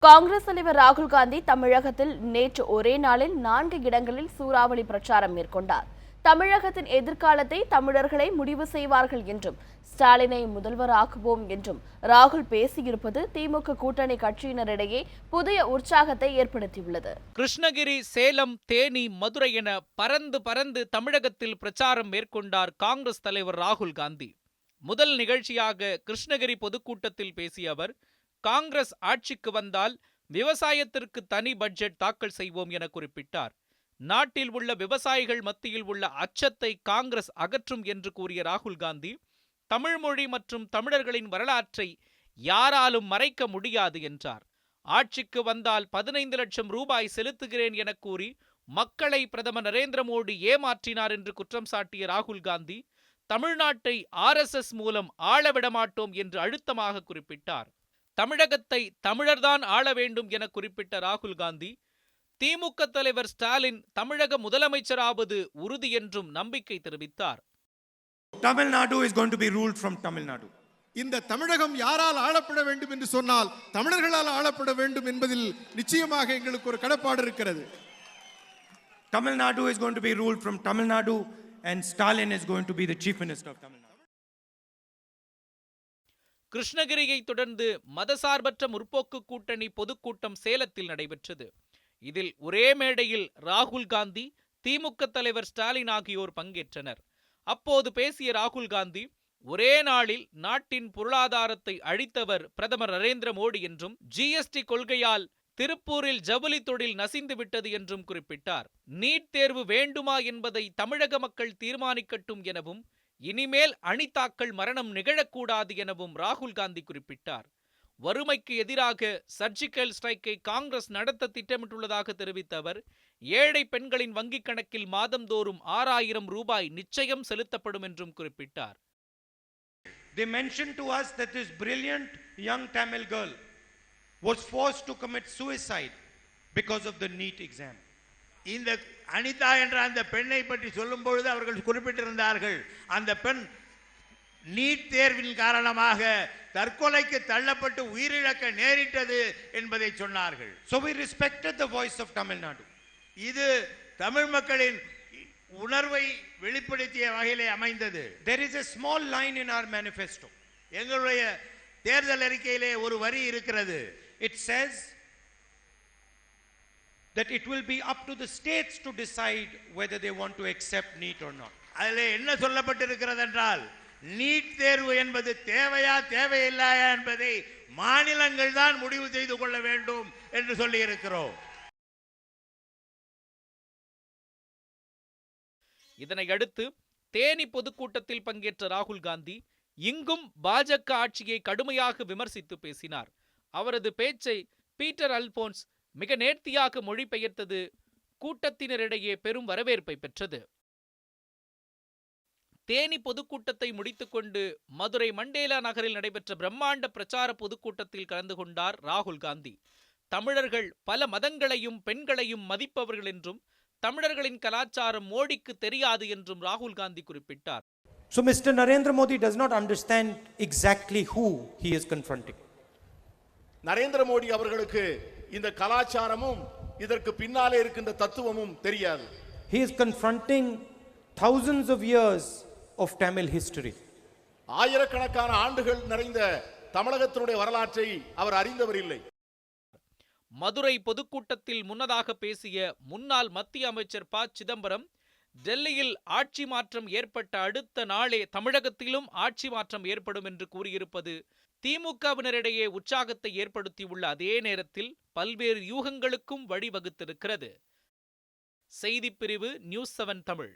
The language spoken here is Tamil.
காங்கிரஸ் தலைவர் ராகுல் காந்தி தமிழகத்தில் நேற்று ஒரே நாளில் 4 இடங்களில் சூறாவளி பிரச்சாரம் மேற்கொண்டார். தமிழகத்தின் எதிர்காலத்தை தமிழர்களே முடிவு செய்வார்கள் என்றும், ஸ்டாலினை முதல்வராக்குவோம் என்றும் ராகுல் பேசியிருப்பது திமுக கூட்டணி கட்சியினரிடையே புதிய உற்சாகத்தை ஏற்படுத்தியுள்ளது. கிருஷ்ணகிரி, சேலம், தேனி, மதுரை என பறந்து பறந்து தமிழகத்தில் பிரச்சாரம் மேற்கொண்டார் காங்கிரஸ் தலைவர் ராகுல் காந்தி. முதல் நிகழ்ச்சியாக கிருஷ்ணகிரி பொதுக்கூட்டத்தில் பேசிய அவர், காங்கிரஸ் ஆட்சிக்கு வந்தால் விவசாயத்திற்கு தனி பட்ஜெட் தாக்கல் செய்வோம் என குறிப்பிட்டார். நாட்டில் உள்ள விவசாயிகள் மத்தியில் உள்ள அச்சத்தை காங்கிரஸ் அகற்றும் என்று கூறிய ராகுல் காந்தி, தமிழ் மொழி மற்றும் தமிழர்களின் வரலாற்றை யாராலும் மறைக்க முடியாது என்றார். ஆட்சிக்கு வந்தால் 15 லட்சம் ரூபாய் செலுத்துகிறேன் என கூறி மக்களை பிரதமர் நரேந்திர மோடி ஏமாற்றினார் என்று குற்றம் சாட்டிய ராகுல் காந்தி, தமிழ்நாட்டை RSS மூலம் ஆளவிடமாட்டோம் என்று அழுத்தமாக குறிப்பிட்டார். தமிழகத்தை தமிழர்தான் ஆள வேண்டும் என குறிப்பிட்ட ராகுல் காந்தி, திமுக தலைவர் ஸ்டாலின் தமிழக முதலமைச்சராவது உறுதி என்றும் நம்பிக்கை தெரிவித்தார். Tamil is going to be ruled from Tamil Nadu. இந்த தமிழகம் யாரால் ஆளப்பட வேண்டும் என்று சொன்னால் தமிழர்களால் ஆளப்பட வேண்டும் என்பதில் நிச்சயமாக எங்களுக்கு ஒரு கடப்பாடு இருக்கிறது. Tamil Nadu is going to be ruled from Tamil Nadu and Stalin is going to be the chief minister of Tamil Nadu. கிருஷ்ணகிரியை தொடர்ந்து மதசார்பற்ற முற்போக்கு கூட்டணி பொதுக்கூட்டம் சேலத்தில் நடைபெற்றது. இதில் ஒரே மேடையில் ராகுல் காந்தி, திமுக தலைவர் ஸ்டாலின் ஆகியோர் பங்கேற்றனர். அப்போது பேசிய ராகுல் காந்தி, ஒரே நாளில் நாட்டின் பொருளாதாரத்தை அழித்தவர் பிரதமர் நரேந்திர மோடி என்றும், GST கொள்கையால் திருப்பூரில் ஜவுளி தொழில் நசிந்து விட்டது என்றும் குறிப்பிட்டார். நீட் தேர்வு வேண்டுமா என்பதை தமிழக மக்கள் தீர்மானிக்கட்டும் எனவும், இனிமேல் அணிதாக்கல் மரணம் நிகழக்கூடாது எனவும் ராகுல் காந்தி குறிப்பிட்டார். வறுமைக்கு எதிராக சர்ஜிக்கல் ஸ்ட்ரைக்கை காங்கிரஸ் நடத்த திட்டமிட்டுள்ளதாக தெரிவித்த அவர், ஏழை பெண்களின் வங்கிக் கணக்கில் மாதந்தோறும் 6000 ரூபாய் நிச்சயம் செலுத்தப்படும் என்றும் குறிப்பிட்டார். They mentioned to us that this brilliant young Tamil girl was forced to commit suicide because of the NEET exam. இந்த அனிதா என்ற அந்த பெண்ணை பற்றி சொல்லும் பொழுது அவர்கள் குறிப்பிட்டிருந்தார்கள், அந்த பெண் நீட் தேர்வின் காரணமாக தற்கொலைக்கு தள்ளப்பட்டு உயிரிழக்க நேரிட்டது என்பதை சொன்னார்கள். So we respected the voice of Tamil Nadu. இது தமிழ் மக்களின் உணர்வை வெளிப்படுத்திய வகையிலே அமைந்தது. There is a small line in our manifesto. எங்களுடைய தேர்தல் அறிக்கையிலே ஒரு வரி இருக்கிறது. It says that it will be up to the states to decide whether they want to accept NEET or not. அதிலே என்ன சொல்லப்பட்டிருக்கிறது என்றால், நீட் தேர்வு என்பது தேவையா தேவையில்லையா என்பதை மாநிலங்கள் தான் முடிவு செய்து கொள்ள வேண்டும் என்று சொல்லி இருக்கிறோம். இதனையடுத்து தேனி பொதுக்கூட்டத்தில் பங்கேற்ற ராகுல் காந்தி, இங்கும் பாஜக ஆட்சியை கடுமையாக விமர்சித்து பேசினார். அவரது பேச்சை பீட்டர் அல்போன்ஸ் மிக நேர்த்தியாக மொழிபெயர்த்தது கூட்டத்தினரிடையே பெரும் வரவேற்பை பெற்றது. தேனி பொதுக்கூட்டத்தை முடித்துக்கொண்டு மதுரை மண்டேலா நகரில் நடைபெற்ற பிரம்மாண்ட பிரச்சார பொதுக்கூட்டத்தில் கலந்து கொண்டார் ராகுல் காந்தி. தமிழர்கள் பல மதங்களையும் பெண்களையும் மதிப்பவர்கள் என்றும், தமிழர்களின் கலாச்சாரம் மோடிக்கு தெரியாது என்றும் ராகுல் காந்தி குறிப்பிட்டார். So Mr. Narendra Modi does not understand exactly who he is confronting. Narendra Modi அவர்களுக்கு இந்த கலாச்சாரமும் இதற்கு பின்னாலே இருக்கின்ற தத்துவமும் தெரியாது. He is confronting thousands of years of Tamil history. ஆயிரக்கணக்கான ஆண்டுகள் நிறைந்த தமிழகத்தினுடைய வரலாற்றை அவர் அறிந்தவர் இல்லை. மதுரை பொதுக்கூட்டத்தில் முன்னதாக பேசிய முன்னாள் மத்திய அமைச்சர் ப. சிதம்பரம், டெல்லியில் ஆட்சி மாற்றம் ஏற்பட்ட அடுத்த நாளே தமிழகத்திலும் ஆட்சி மாற்றம் ஏற்படும் என்று கூறியிருப்பது திமுகவினரிடையே உற்சாகத்தை ஏற்படுத்தியுள்ள அதே நேரத்தில் பல்வேறு யூகங்களுக்கும் வழிவகுத்திருக்கிறது. செய்திப்பிரிவு, News 7 தமிழ்.